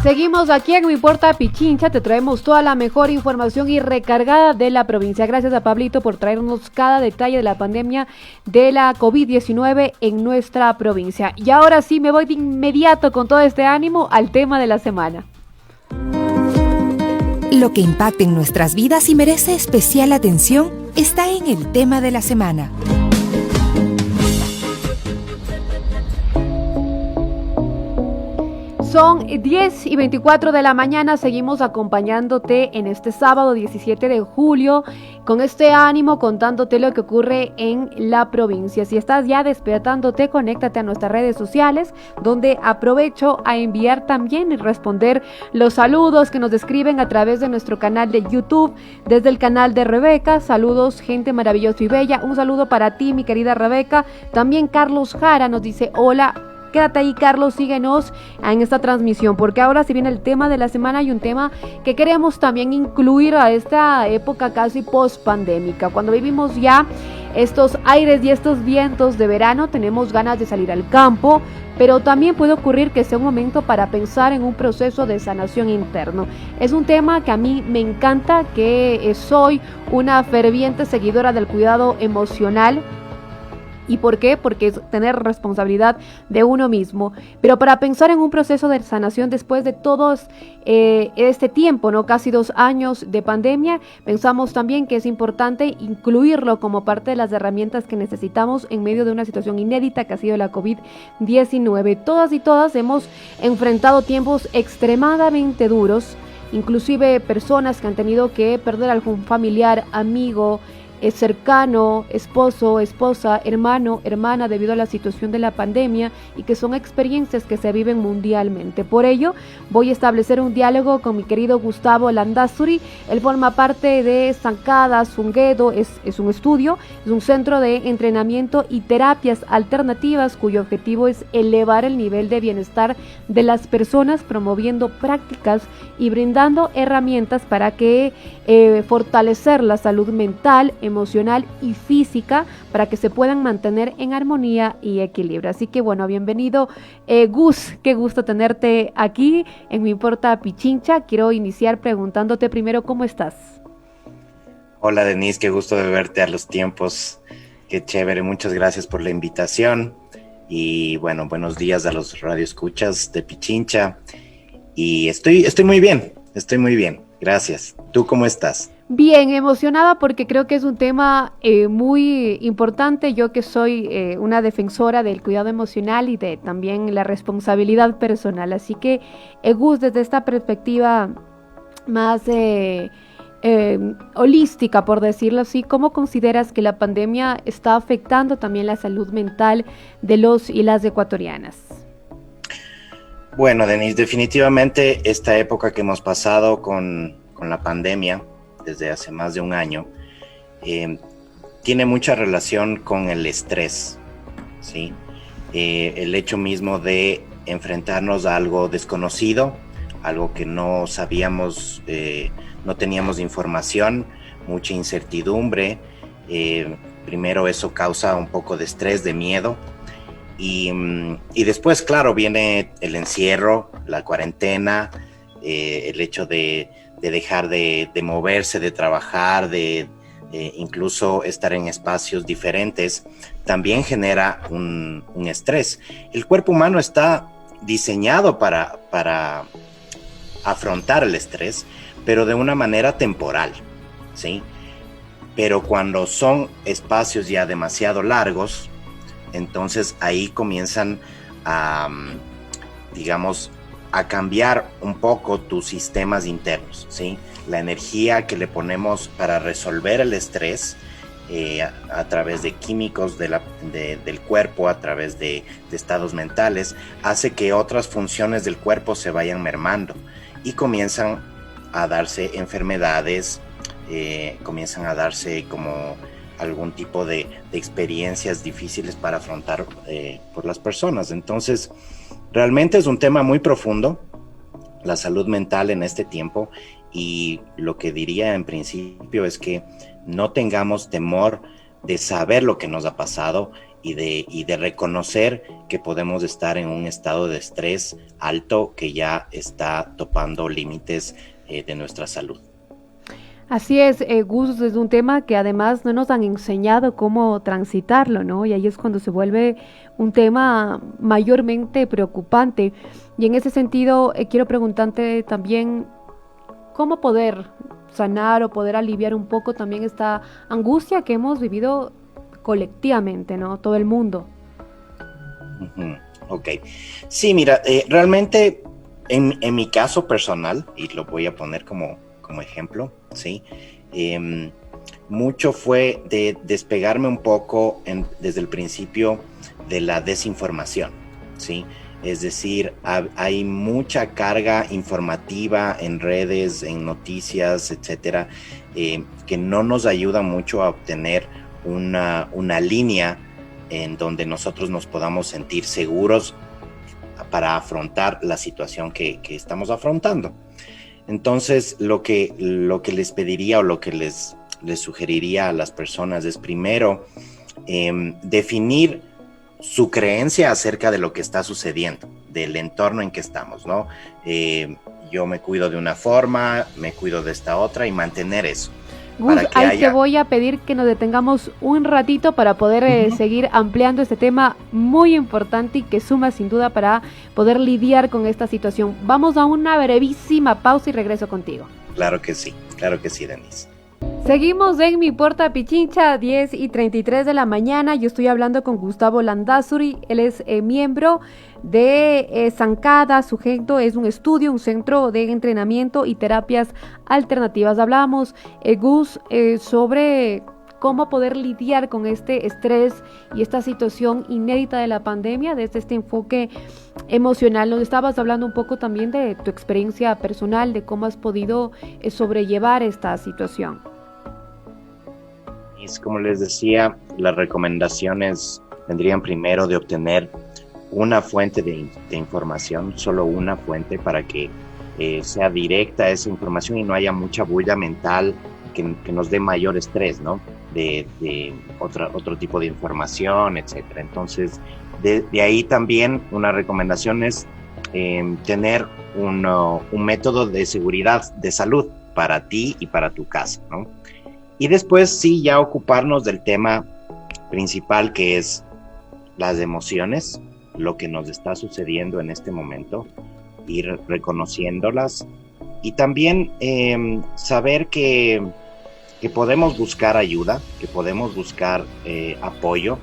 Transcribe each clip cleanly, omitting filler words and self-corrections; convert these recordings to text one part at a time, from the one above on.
Seguimos aquí en No Importa Pichincha, te traemos toda la mejor información y recargada de la provincia. Gracias a Pablito por traernos cada detalle de la pandemia de la COVID-19 en nuestra provincia. Y ahora sí me voy de inmediato con todo este ánimo al tema de la semana. Lo que impacta en nuestras vidas y merece especial atención está en el tema de la semana. Son 10:24 de la mañana, seguimos acompañándote en este sábado 17 de julio con este ánimo, contándote lo que ocurre en la provincia. Si estás ya despertándote, conéctate a nuestras redes sociales, donde aprovecho a enviar también y responder los saludos que nos escriben a través de nuestro canal de YouTube, desde el canal de Rebeca. Saludos, gente maravillosa y bella. Un saludo para ti, mi querida Rebeca. También Carlos Jara nos dice hola. Quédate ahí, Carlos, síguenos en esta transmisión, porque ahora si viene el tema de la semana y un tema que queremos también incluir a esta época casi post-pandémica. Cuando vivimos ya estos aires y estos vientos de verano, tenemos ganas de salir al campo, pero también puede ocurrir que sea un momento para pensar en un proceso de sanación interno. Es un tema que a mí me encanta, que soy una ferviente seguidora del cuidado emocional. ¿Y por qué? Porque es tener responsabilidad de uno mismo. Pero para pensar en un proceso de sanación después de todos este tiempo, ¿no? Casi 2 años de pandemia, pensamos también que es importante incluirlo como parte de las herramientas que necesitamos en medio de una situación inédita que ha sido la COVID-19. Todas y todas hemos enfrentado tiempos extremadamente duros, inclusive personas que han tenido que perder a algún familiar, amigo, cercano, esposo, esposa, hermano, hermana, debido a la situación de la pandemia, y que son experiencias que se viven mundialmente. Por ello, voy a establecer un diálogo con mi querido Gustavo Landazuri. Él forma parte de Zancada Zunguedo, es un estudio, es un centro de entrenamiento y terapias alternativas cuyo objetivo es elevar el nivel de bienestar de las personas, promoviendo prácticas y brindando herramientas para que fortalecer la salud mental, emocional y física, para que se puedan mantener en armonía y equilibrio. Así que bueno, bienvenido Gus, qué gusto tenerte aquí en No Importa Pichincha. Quiero iniciar preguntándote primero cómo estás. Hola Denise, qué gusto de verte a los tiempos, qué chévere, muchas gracias por la invitación y bueno, buenos días a los radioescuchas de Pichincha y estoy muy bien, gracias. ¿Tú cómo estás? Bien, emocionada porque creo que es un tema muy importante. Yo que soy una defensora del cuidado emocional y de también la responsabilidad personal. Así que, Gus, desde esta perspectiva más holística, por decirlo así, ¿cómo consideras que la pandemia está afectando también la salud mental de los y las ecuatorianas? Bueno, Denise, definitivamente esta época que hemos pasado con la pandemia, desde hace más de un año, tiene mucha relación con el estrés, ¿sí? El hecho mismo de enfrentarnos a algo desconocido, algo que no sabíamos, no teníamos información, mucha incertidumbre. Primero eso causa un poco de estrés, de miedo, y después, claro, viene el encierro, la cuarentena, el hecho de dejar de moverse, de trabajar, de incluso estar en espacios diferentes, también genera un estrés. El cuerpo humano está diseñado para afrontar el estrés, pero de una manera temporal, ¿sí? Pero cuando son espacios ya demasiado largos, entonces ahí comienzan a, digamos, a cambiar un poco tus sistemas internos, ¿sí? La energía que le ponemos para resolver el estrés a través de químicos del cuerpo, a través de estados mentales, hace que otras funciones del cuerpo se vayan mermando y comienzan a darse enfermedades, comienzan a darse como algún tipo de experiencias difíciles para afrontar por las personas. Entonces, realmente es un tema muy profundo, la salud mental en este tiempo, y lo que diría en principio es que no tengamos temor de saber lo que nos ha pasado y de reconocer que podemos estar en un estado de estrés alto que ya está topando límites de nuestra salud. Así es, Gus, es un tema que además no nos han enseñado cómo transitarlo, ¿no? Y ahí es cuando se vuelve un tema mayormente preocupante. Y en ese sentido, quiero preguntarte también cómo poder sanar o poder aliviar un poco también esta angustia que hemos vivido colectivamente, ¿no? Todo el mundo. Ok. Sí, mira, realmente en mi caso personal, y lo voy a poner como ejemplo, ¿sí? Mucho fue de despegarme un poco desde el principio de la desinformación, ¿sí? Es decir, hay mucha carga informativa en redes, en noticias, etcétera, que no nos ayuda mucho a obtener una línea en donde nosotros nos podamos sentir seguros para afrontar la situación que estamos afrontando. Entonces, lo que les pediría o lo que les sugeriría a las personas es primero definir su creencia acerca de lo que está sucediendo, del entorno en que estamos, ¿no? Yo me cuido de una forma, me cuido de esta otra y mantener eso. Gus, ahí te voy a pedir que nos detengamos un ratito para poder seguir ampliando este tema muy importante y que suma sin duda para poder lidiar con esta situación. Vamos a una brevísima pausa y regreso contigo. Claro que sí, Denise. Seguimos en Mi Porta Pichincha, 10:33 de la mañana. Yo estoy hablando con Gustavo Landázuri. Él es miembro de Zancada. Su centro es un estudio, un centro de entrenamiento y terapias alternativas. Hablábamos, Gus, sobre cómo poder lidiar con este estrés y esta situación inédita de la pandemia desde este enfoque emocional. Nos estabas hablando un poco también de tu experiencia personal, de cómo has podido sobrellevar esta situación. Como les decía, las recomendaciones vendrían primero de obtener una fuente de información, solo una fuente para que sea directa esa información y no haya mucha bulla mental que nos dé mayor estrés, ¿no? De otro tipo de información, etcétera. Entonces, de ahí también una recomendación es tener un método de seguridad de salud para ti y para tu casa, ¿no? Y después sí ya ocuparnos del tema principal, que es las emociones, lo que nos está sucediendo en este momento, ir reconociéndolas y también saber que podemos buscar ayuda, que podemos buscar apoyo,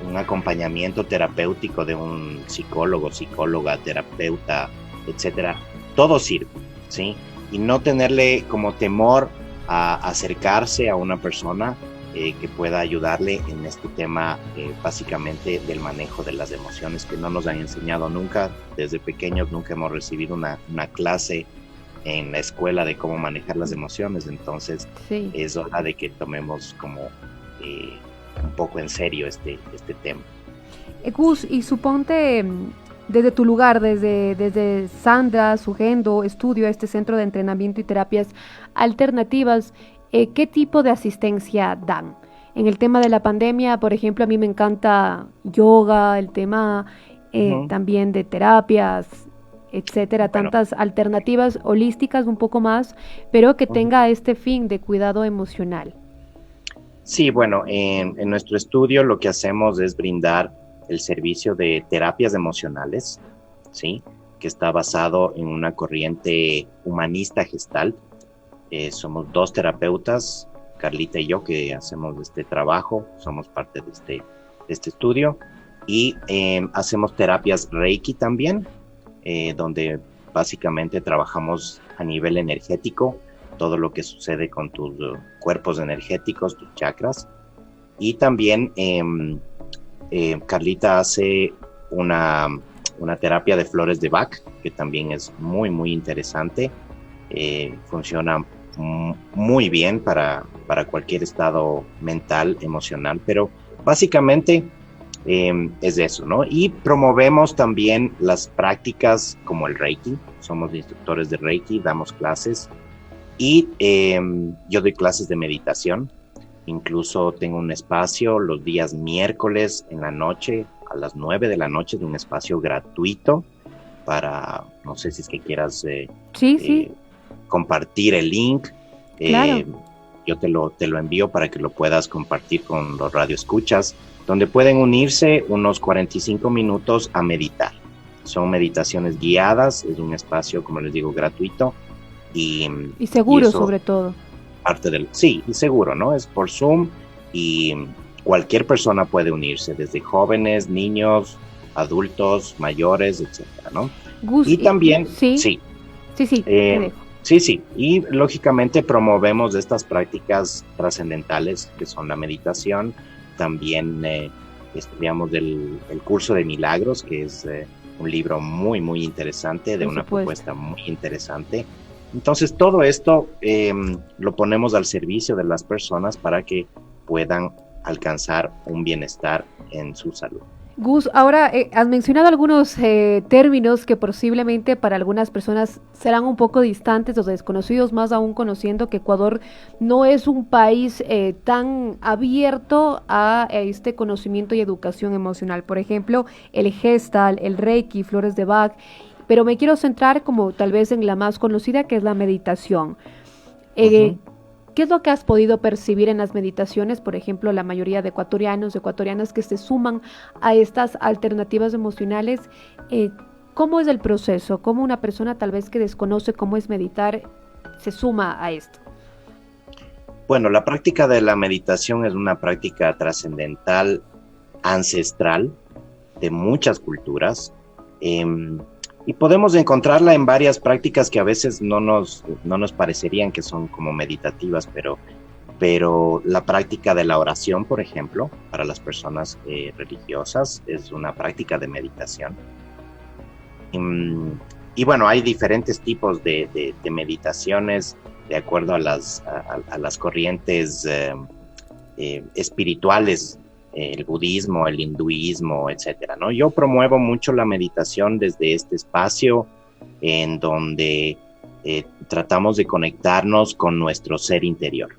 un acompañamiento terapéutico de un psicólogo, psicóloga, terapeuta, etcétera. Todo sirve, ¿sí? Y no tenerle como temor a acercarse a una persona que pueda ayudarle en este tema básicamente del manejo de las emociones, que no nos han enseñado nunca. Desde pequeños nunca hemos recibido una clase en la escuela de cómo manejar las emociones, entonces sí, es hora de que tomemos como un poco en serio este tema. Gus, y suponte desde tu lugar, desde Sandra, Sugendo, Estudio, este centro de entrenamiento y terapias alternativas, ¿qué tipo de asistencia dan? En el tema de la pandemia, por ejemplo, a mí me encanta yoga, el tema también de terapias, etcétera, tantas alternativas holísticas un poco más, pero que tenga este fin de cuidado emocional. Sí, bueno, en nuestro estudio lo que hacemos es brindar el servicio de terapias emocionales, ¿sí? Que está basado en una corriente humanista gestalt. Somos 2 terapeutas, Carlita y yo, que hacemos este trabajo, somos parte de este estudio, y hacemos terapias Reiki también, donde básicamente trabajamos a nivel energético, todo lo que sucede con tus cuerpos energéticos, tus chakras, y también Carlita hace una terapia de flores de Bach, que también es muy, muy interesante. Funciona muy bien para cualquier estado mental, emocional, pero básicamente es eso, ¿no? Y promovemos también las prácticas como el Reiki. Somos instructores de Reiki, damos clases y yo doy clases de meditación. Incluso tengo un espacio los días miércoles en la noche, a las 9 de la noche, de un espacio gratuito para, no sé si es que quieras Sí, compartir el link. claro. Yo te lo envío para que lo puedas compartir con los radioescuchas, donde pueden unirse unos 45 minutos a meditar. Son meditaciones guiadas, es un espacio, como les digo, gratuito. Y seguro, eso, sobre todo. sí, y seguro, ¿no? Es por Zoom y cualquier persona puede unirse, desde jóvenes, niños, adultos, mayores, etcétera, ¿no? Gus, Y también, sí, sí, te dejo. sí, y lógicamente promovemos estas prácticas trascendentales que son la meditación. También estudiamos el curso de milagros, que es un libro muy, muy interesante, de una propuesta muy interesante. Entonces, todo esto lo ponemos al servicio de las personas para que puedan alcanzar un bienestar en su salud. Gus, ahora has mencionado algunos términos que posiblemente para algunas personas serán un poco distantes o desconocidos, más aún conociendo que Ecuador no es un país tan abierto a este conocimiento y educación emocional. Por ejemplo, el Gestalt, el Reiki, flores de Bach, pero me quiero centrar como tal vez en la más conocida, que es la meditación. ¿Qué es lo que has podido percibir en las meditaciones? Por ejemplo, la mayoría de ecuatorianos, ecuatorianas que se suman a estas alternativas emocionales. ¿Cómo es el proceso? ¿Cómo una persona tal vez que desconoce cómo es meditar se suma a esto? Bueno, la práctica de la meditación es una práctica trascendental, ancestral, de muchas culturas. Y podemos encontrarla en varias prácticas que a veces no nos parecerían que son como meditativas, pero la práctica de la oración, por ejemplo, para las personas religiosas, es una práctica de meditación. Y bueno, hay diferentes tipos de meditaciones de acuerdo a las corrientes espirituales, el budismo, el hinduismo, etcétera, ¿no? Yo promuevo mucho la meditación desde este espacio en donde tratamos de conectarnos con nuestro ser interior,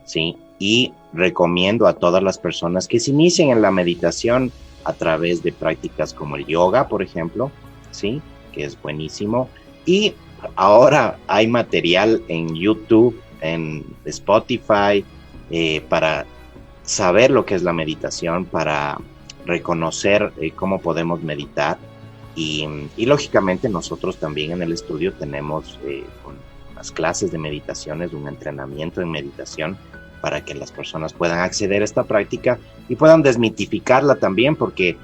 ¿sí? Y recomiendo a todas las personas que se inicien en la meditación a través de prácticas como el yoga, por ejemplo, ¿sí? Que es buenísimo. Y ahora hay material en YouTube, en Spotify, para saber lo que es la meditación, para reconocer cómo podemos meditar y lógicamente nosotros también en el estudio tenemos unas clases de meditaciones, un entrenamiento en meditación para que las personas puedan acceder a esta práctica y puedan desmitificarla también, porque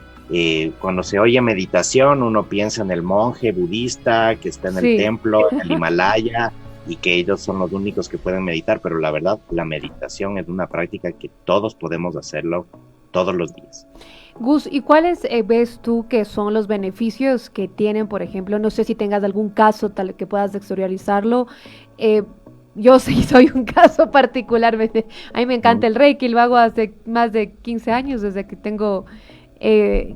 cuando se oye meditación uno piensa en el monje budista que está en el templo, en el Himalaya, y que ellos son los únicos que pueden meditar, pero la verdad, la meditación es una práctica que todos podemos hacerlo todos los días. Gus, ¿y cuáles ves tú que son los beneficios que tienen, por ejemplo? No sé si tengas algún caso tal que puedas exteriorizarlo. Yo sí soy un caso particular. A mí me encanta el Reiki, lo hago hace más de 15 años, desde que tengo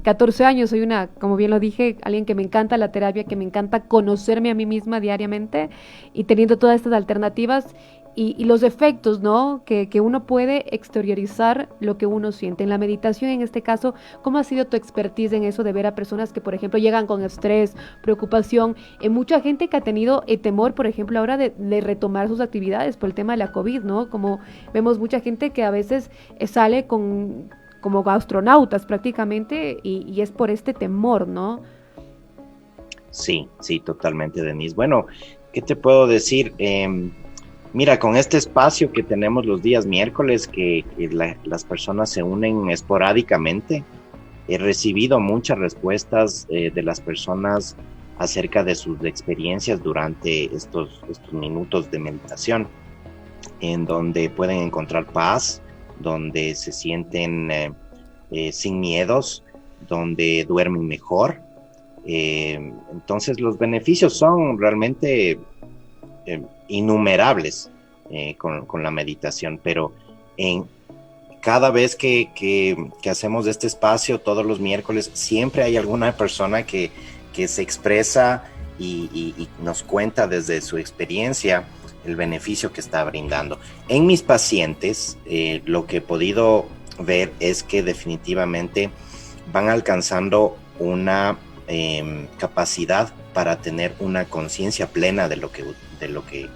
14 años. Soy como bien lo dije, alguien que me encanta la terapia, que me encanta conocerme a mí misma diariamente y teniendo todas estas alternativas y los efectos, ¿no? Que uno puede exteriorizar lo que uno siente. En la meditación, en este caso, ¿cómo ha sido tu expertise en eso de ver a personas que, por ejemplo, llegan con estrés, preocupación? Mucha gente que ha tenido temor, por ejemplo, ahora de retomar sus actividades por el tema de la COVID, ¿no? Como vemos mucha gente que a veces sale como astronautas prácticamente y es por este temor, ¿no? Sí, totalmente, Denise. Bueno, ¿qué te puedo decir? Mira, con este espacio que tenemos los días miércoles, que las personas se unen esporádicamente, he recibido muchas respuestas de las personas acerca de sus experiencias durante estos minutos de meditación, en donde pueden encontrar paz, donde se sienten sin miedos, donde duermen mejor. Entonces los beneficios son realmente innumerables con la meditación, pero cada vez que hacemos este espacio todos los miércoles, siempre hay alguna persona que se expresa y nos cuenta desde su experiencia. el beneficio que está brindando. En mis pacientes, lo que he podido ver es que definitivamente van alcanzando una capacidad para tener una conciencia plena de lo que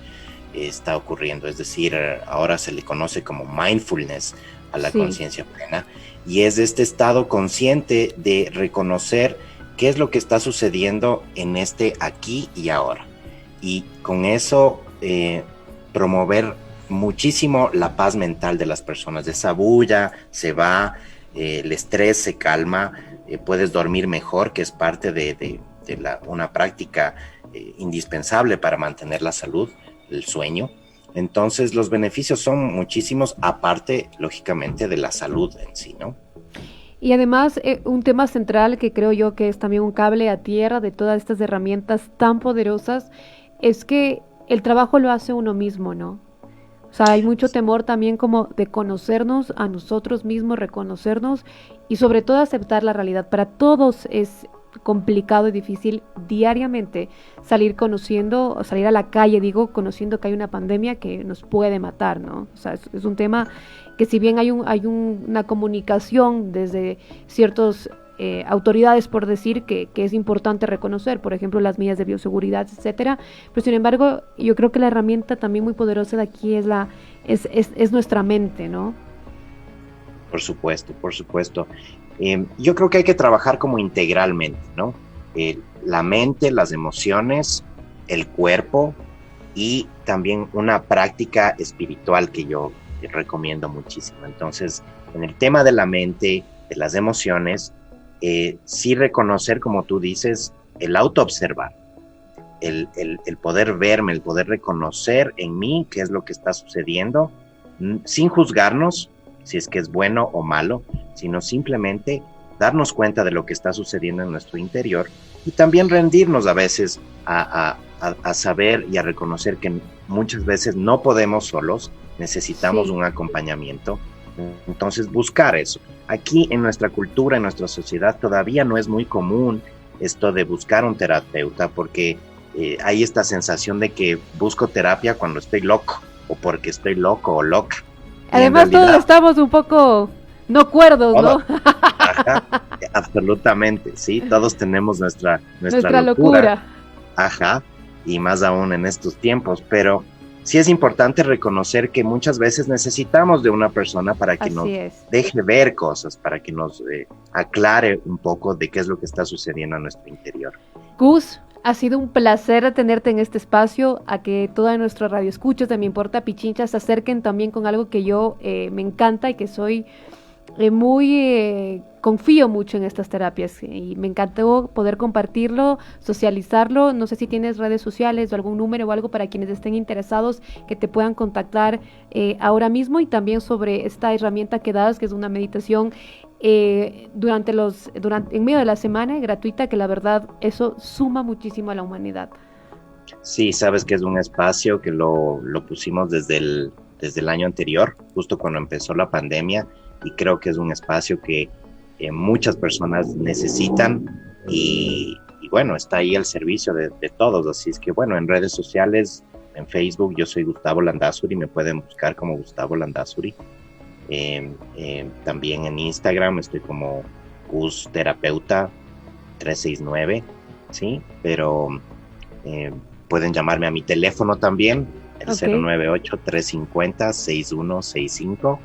está ocurriendo. Es decir, ahora se le conoce como mindfulness a la conciencia plena, y es este estado consciente de reconocer qué es lo que está sucediendo en este aquí y ahora, y con eso promover muchísimo la paz mental de las personas. Esa bulla se va, el estrés se calma, puedes dormir mejor, que es parte de una práctica indispensable para mantener la salud, el sueño. Entonces los beneficios son muchísimos, aparte lógicamente de la salud en sí, ¿no? Y además un tema central que creo yo que es también un cable a tierra de todas estas herramientas tan poderosas es que el trabajo lo hace uno mismo, ¿no? O sea, hay mucho temor también como de conocernos a nosotros mismos, reconocernos y sobre todo aceptar la realidad. Para todos es complicado y difícil diariamente salir a la calle, conociendo que hay una pandemia que nos puede matar, ¿no? O sea, es un tema que si bien hay una comunicación desde ciertas autoridades, por decir, que es importante reconocer, por ejemplo, las medidas de bioseguridad, etcétera, pero sin embargo, yo creo que la herramienta también muy poderosa de aquí es nuestra mente, ¿no? Por supuesto, por supuesto. Yo creo que hay que trabajar como integralmente, ¿no? La mente, las emociones, el cuerpo y también una práctica espiritual que yo recomiendo muchísimo. Entonces, en el tema de la mente, de las emociones, sí reconocer, como tú dices, el autoobservar, el poder verme, el poder reconocer en mí qué es lo que está sucediendo, sin juzgarnos si es que es bueno o malo, sino simplemente darnos cuenta de lo que está sucediendo en nuestro interior y también rendirnos a veces a saber y a reconocer que muchas veces no podemos solos, necesitamos un acompañamiento. Entonces buscar eso. Aquí en nuestra cultura, en nuestra sociedad todavía no es muy común esto de buscar un terapeuta, porque hay esta sensación de que busco terapia cuando estoy loco o porque estoy loco o loca. Además todos estamos un poco no cuerdos, ¿no? Ajá, absolutamente, sí, todos tenemos nuestra locura. Ajá, y más aún en estos tiempos, pero sí es importante reconocer que muchas veces necesitamos de una persona para que nos deje ver cosas, para que nos aclare un poco de qué es lo que está sucediendo en nuestro interior. Gus, ha sido un placer tenerte en este espacio, a que toda nuestra radio escuchas de Me Importa Pichincha se acerquen también con algo que yo me encanta y que soy confío mucho en estas terapias y me encantó poder compartirlo, socializarlo. No sé si tienes redes sociales o algún número o algo para quienes estén interesados que te puedan contactar ahora mismo, y también sobre esta herramienta que das, que es una meditación en medio de la semana, gratuita, que la verdad eso suma muchísimo a la humanidad. Sí, sabes que es un espacio que lo pusimos desde el año anterior, justo cuando empezó la pandemia, y creo que es un espacio que muchas personas necesitan y bueno, está ahí el servicio de todos. Así es que bueno, en redes sociales, en Facebook yo soy Gustavo Landázuri, me pueden buscar como Gustavo Landázuri. También en Instagram estoy como Gus Terapeuta 369, ¿sí? Pero pueden llamarme a mi teléfono también, el 098-350-6165.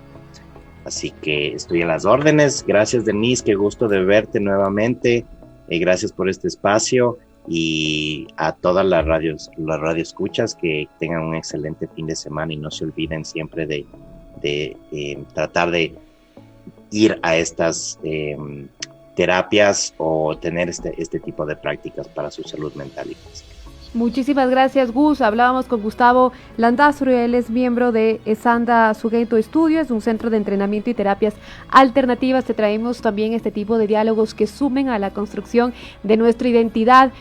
Así que estoy a las órdenes. Gracias, Denise, qué gusto de verte nuevamente. Gracias por este espacio, y a todas las radioescuchas que tengan un excelente fin de semana, y no se olviden siempre de tratar de ir a estas terapias o tener este tipo de prácticas para su salud mental y física. Muchísimas gracias, Gus. Hablábamos con Gustavo Landázuri, él es miembro de Esanda Sugeto Estudio, es un centro de entrenamiento y terapias alternativas. Te traemos también este tipo de diálogos que sumen a la construcción de nuestra identidad